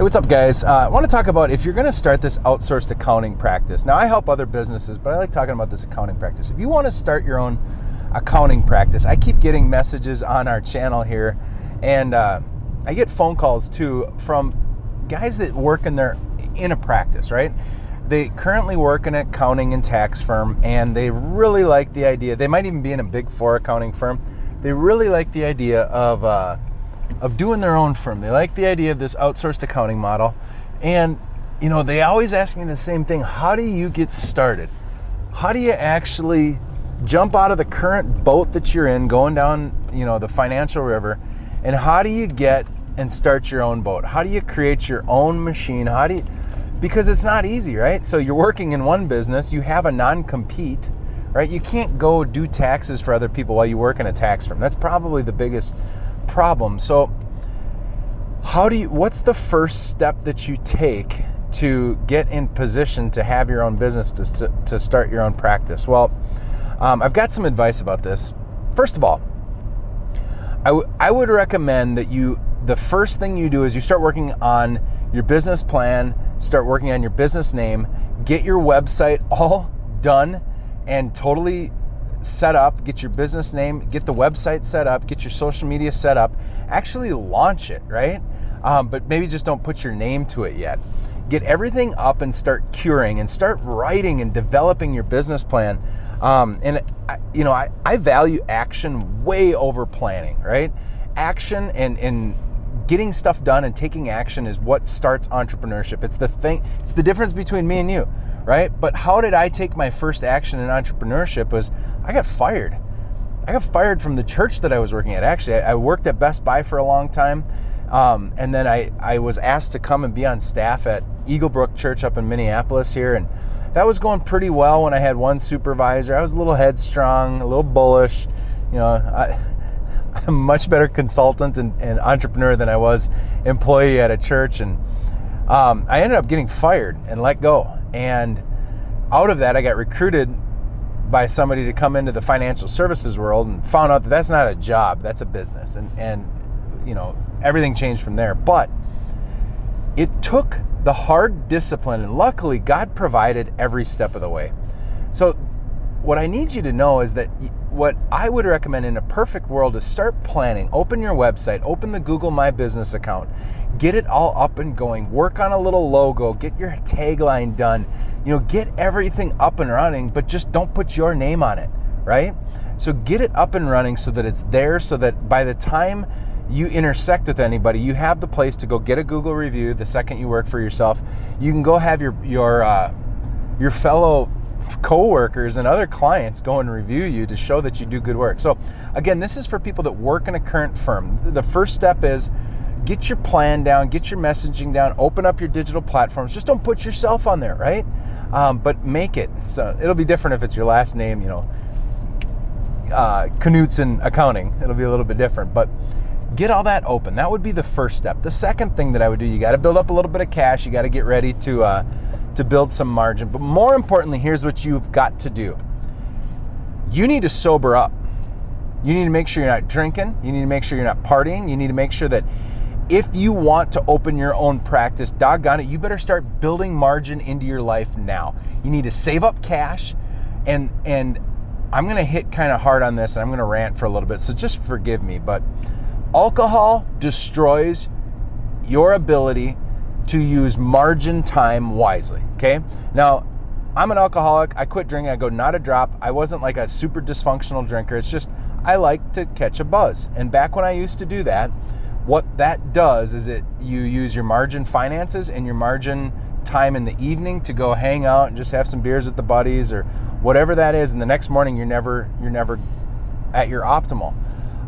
what's up, guys? I want to talk about if you're going to start this outsourced accounting practice. Now, I help other businesses, but I like talking about this accounting practice. If you want to start your own accounting practice, I keep getting messages on our channel here, and I get phone calls too from guys that work in a practice, right? They currently work in an accounting and tax firm, and they really like the idea. They might even be in a Big Four accounting firm. They really like the idea of doing their own firm. They like the idea of this outsourced accounting model. And, they always ask me the same thing. How do you get started? How do you actually jump out of the current boat that you're in, going down, the financial river? And how do you get and start your own boat? How do you create your own machine? Because it's not easy, right? So you're working in one business, you have a non-compete, right? You can't go do taxes for other people while you work in a tax firm. That's probably the biggest problem. So what's the first step that you take to get in position to have your own business, to start your own practice? Well, I've got some advice about this. First of all, I would recommend that the first thing you do is you start working on your business plan, start working on your business name, get your website all done and totally set up, get your business name, get the website set up, get your social media set up, actually launch it, right? But maybe just don't put your name to it yet. Get everything up and start curing and start writing and developing your business plan. I value action way over planning, right? Action and getting stuff done and taking action is what starts entrepreneurship. It's the difference between me and you, right? But how did I take my first action in entrepreneurship was I got fired. I got fired from the church that I was working at. Actually, I worked at Best Buy for a long time. And then I was asked to come and be on staff at Eaglebrook Church up in Minneapolis here. And that was going pretty well when I had one supervisor. I was a little headstrong, a little bullish. I'm a much better consultant and entrepreneur than I was employee at a church. And I ended up getting fired and let go. And out of that, I got recruited by somebody to come into the financial services world and found out that that's not a job, that's a business. And everything changed from there. But it took the hard discipline, and luckily God provided every step of the way. So what I need you to know is that what I would recommend in a perfect world is start planning. Open your website, open the Google My Business account, get it all up and going, work on a little logo, get your tagline done, get everything up and running, but just don't put your name on it, right? So get it up and running so that it's there, so that by the time you intersect with anybody, you have the place to go get a Google review. The second you work for yourself, you can go have your fellow co-workers and other clients go and review you to show that you do good work. So again, this is for people that work in a current firm. The first step is get your plan down, get your messaging down, open up your digital platforms. Just don't put yourself on there, right? But make it. So it'll be different if it's your last name, Knutson Accounting. It'll be a little bit different, but get all that open. That would be the first step. The second thing that I would do, you got to build up a little bit of cash. You got to get ready to build some margin. But more importantly, here's what you've got to do. You need to sober up. You need to make sure you're not drinking. You need to make sure you're not partying. You need to make sure that if you want to open your own practice, doggone it, you better start building margin into your life now. You need to save up cash. And I'm going to hit kind of hard on this, and I'm going to rant for a little bit, so just forgive me. But alcohol destroys your ability to use margin time wisely, okay? Now, I'm an alcoholic. I quit drinking. I go not a drop. I wasn't like a super dysfunctional drinker. It's just I like to catch a buzz. And back when I used to do that, what that does is you use your margin finances and your margin time in the evening to go hang out and just have some beers with the buddies or whatever that is. And the next morning, you're never at your optimal.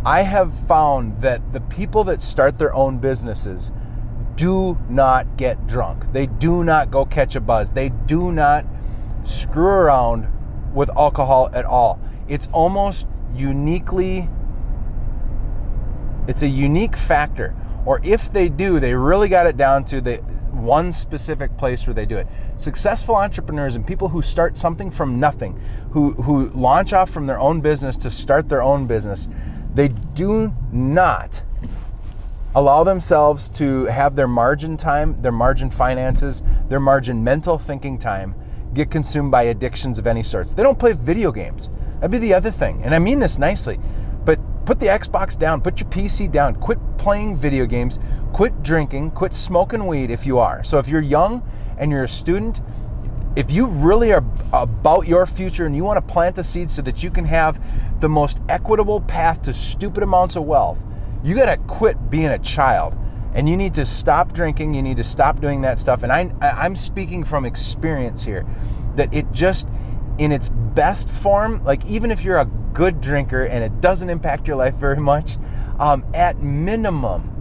I have found that the people that start their own businesses do not get drunk. They do not go catch a buzz. They do not screw around with alcohol at all. It's almost it's a unique factor. Or if they do, they really got it down to the one specific place where they do it. Successful entrepreneurs and people who start something from nothing, who launch off from their own business to start their own business, they do not allow themselves to have their margin time, their margin finances, their margin mental thinking time get consumed by addictions of any sorts. They don't play video games. That'd be the other thing. And I mean this nicely, but put the Xbox down, put your PC down, quit playing video games, quit drinking, quit smoking weed if you are. So if you're young and you're a student, if you really are about your future and you want to plant a seed so that you can have the most equitable path to stupid amounts of wealth, you got to quit being a child. And you need to stop drinking. You need to stop doing that stuff. And I'm speaking from experience here, that it just, in its best form, like even if you're a good drinker and it doesn't impact your life very much, at minimum,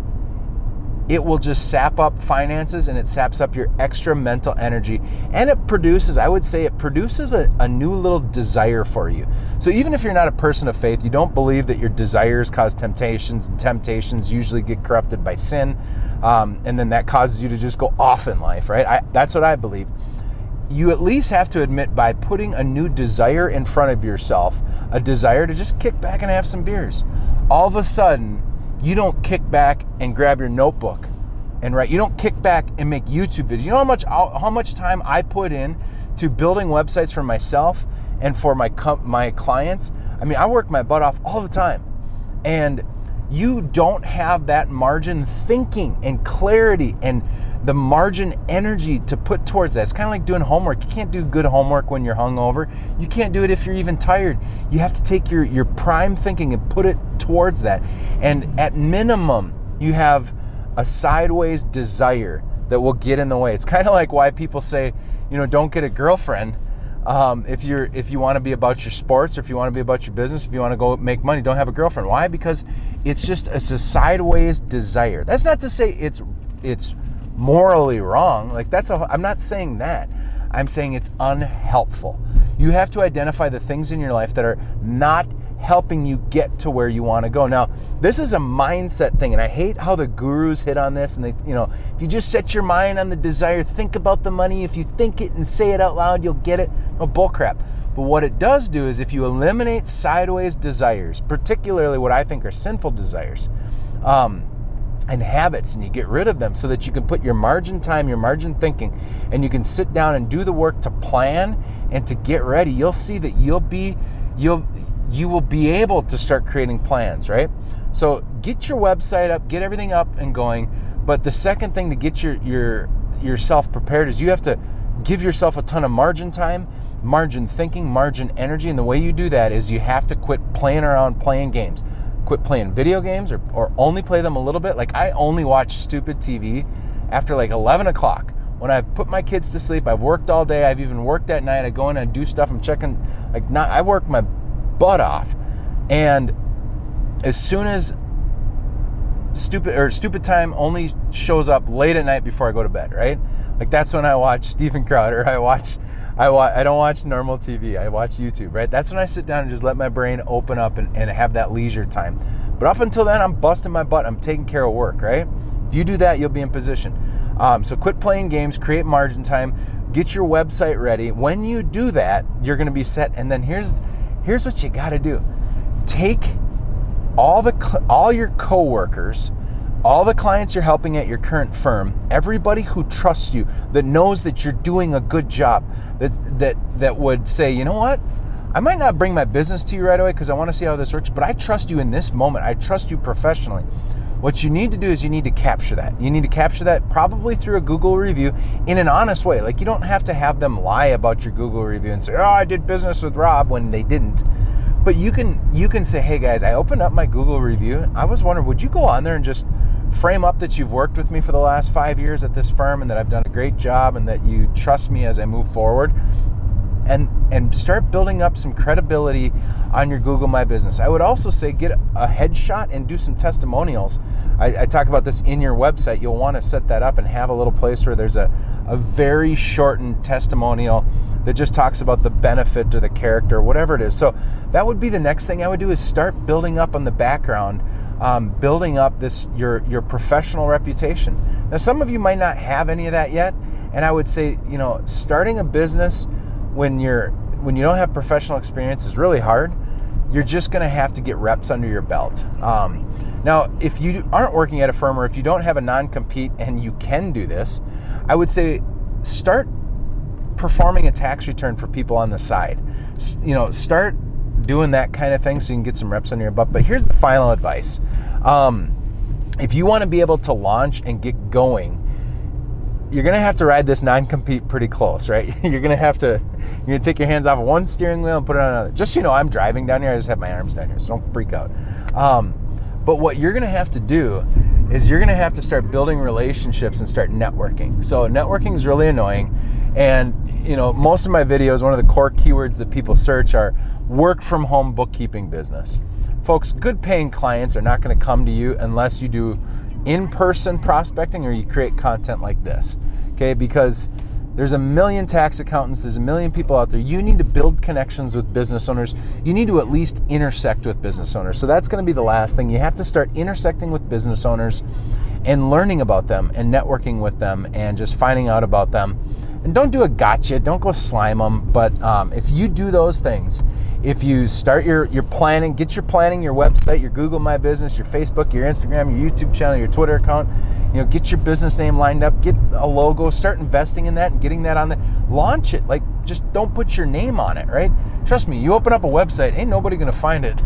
it will just sap up finances and it saps up your extra mental energy. And it produces, I would say, it produces a new little desire for you. So even if you're not a person of faith, you don't believe that your desires cause temptations, and temptations usually get corrupted by sin, and then that causes you to just go off in life, right? That's what I believe. You at least have to admit, by putting a new desire in front of yourself, a desire to just kick back and have some beers, all of a sudden, you don't kick back and grab your notebook and write. You don't kick back and make YouTube videos. You know how much time I put in to building websites for myself and for my clients? I mean, I work my butt off all the time. And you don't have that margin thinking and clarity and the margin energy to put towards that. It's kind of like doing homework. You can't do good homework when you're hungover. You can't do it if you're even tired. You have to take your prime thinking and put it towards that. And at minimum, you have a sideways desire that will get in the way. It's kind of like why people say, don't get a girlfriend if you want to be about your sports, or if you want to be about your business, if you want to go make money, don't have a girlfriend. Why? Because it's a sideways desire. That's not to say it's morally wrong. Like I'm not saying that. I'm saying it's unhelpful. You have to identify the things in your life that are not helping you get to where you want to go. Now, this is a mindset thing, and I hate how the gurus hit on this. And they, if you just set your mind on the desire, think about the money. If you think it and say it out loud, you'll get it. No, bullcrap. But what it does do is, if you eliminate sideways desires, particularly what I think are sinful desires, and habits, and you get rid of them so that you can put your margin time, your margin thinking, and you can sit down and do the work to plan and to get ready, you'll see that you will be able to start creating plans, right? So get your website up, get everything up and going. But the second thing to get yourself prepared is you have to give yourself a ton of margin time, margin thinking, margin energy. And the way you do that is you have to quit playing around playing games. Quit playing video games, or only play them a little bit. Like, I only watch stupid TV after like 11 o'clock. When I've put my kids to sleep, I've worked all day, I've even worked at night, I go in and do stuff, I'm checking, I work my butt off. And as soon as stupid time only shows up late at night before I go to bed, right? Like, that's when I watch Steven Crowder, I don't watch normal TV. I watch YouTube, right? That's when I sit down and just let my brain open up and have that leisure time. But up until then, I'm busting my butt. I'm taking care of work, right? If you do that, you'll be in position. So quit playing games, create margin time, get your website ready. When you do that, you're going to be set. And then here's what you got to do. Take all your coworkers, all the clients you're helping at your current firm, everybody who trusts you, that knows that you're doing a good job, that would say, you know what? I might not bring my business to you right away because I want to see how this works, but I trust you in this moment. I trust you professionally. What you need to do is you need to capture that. You need to capture that probably through a Google review in an honest way. Like, you don't have to have them lie about your Google review and say, oh, I did business with Rob, when they didn't. But you can say, hey guys, I opened up my Google review. I was wondering, would you go on there and just frame up that you've worked with me for the last 5 years at this firm, and that I've done a great job, and that you trust me as I move forward, and start building up some credibility on your Google My Business. I would also say get a headshot and do some testimonials. I talk about this in your website. You'll want to set that up and have a little place where there's a very shortened testimonial that just talks about the benefit or the character, whatever it is. So that would be the next thing I would do, is start building up on the background, building up your professional reputation. Now, some of you might not have any of that yet, and I would say, starting a business when you don't have professional experience is really hard. you're just going to have to get reps under your belt. Now, if you aren't working at a firm or if you don't have a non-compete and you can do this, I would say start performing a tax return for people on the side. Start doing that kind of thing so you can get some reps under your butt. But here's the final advice. If you want to be able to launch and get going, you're going to have to ride this non-compete pretty close, right? You're going to take your hands off of one steering wheel and put it on another. Just so you know, I'm driving down here. I just have my arms down here, so don't freak out. But what you're going to have to do is you're going to have to start building relationships and start networking. So networking is really annoying. And, most of my videos, one of the core keywords that people search are work from home bookkeeping business. Folks, good paying clients are not going to come to you unless you do in-person prospecting or you create content like this, okay? Because there's a million tax accountants, there's a million people out there. You need to build connections with business owners. You need to at least intersect with business owners. So that's going to be the last thing. You have to start intersecting with business owners and learning about them and networking with them and just finding out about them. And don't do a gotcha, don't go slime them. But if you do those things, if you start your planning, get your planning, your website, your Google My Business, your Facebook, your Instagram, your YouTube channel, your Twitter account, get your business name lined up, get a logo, start investing in that and getting that on there. Launch it. Just don't put your name on it, right? Trust me, you open up a website, ain't nobody gonna find it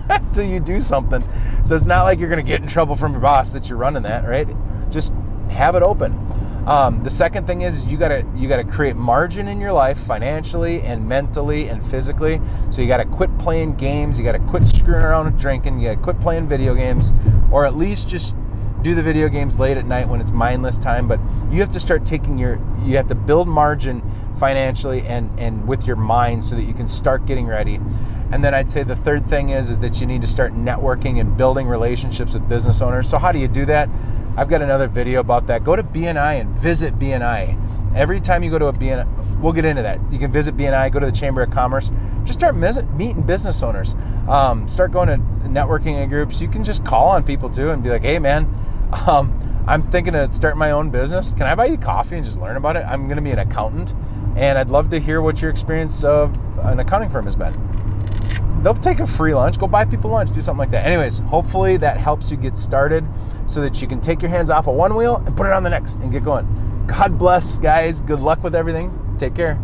until you do something. So it's not like you're gonna get in trouble from your boss that you're running that, right? Just have it open. The second thing is you gotta create margin in your life financially and mentally and physically. So you gotta quit playing games, you gotta quit screwing around with drinking, you gotta quit playing video games, or at least just do the video games late at night when it's mindless time. But you have to start you have to build margin financially and with your mind so that you can start getting ready. And then I'd say the third thing is that you need to start networking and building relationships with business owners. So how do you do that? I've got another video about that. Go to BNI and visit BNI. Every time you go to a BNI, we'll get into that. You can visit BNI, go to the Chamber of Commerce, just start meeting business owners. Start going to networking groups. You can just call on people too and be like, hey man, I'm thinking of starting my own business. Can I buy you coffee and just learn about it? I'm gonna be an accountant and I'd love to hear what your experience of an accounting firm has been. They'll take a free lunch, go buy people lunch, do something like that. Anyways, hopefully that helps you get started so that you can take your hands off of one wheel and put it on the next and get going. God bless, guys. Good luck with everything. Take care.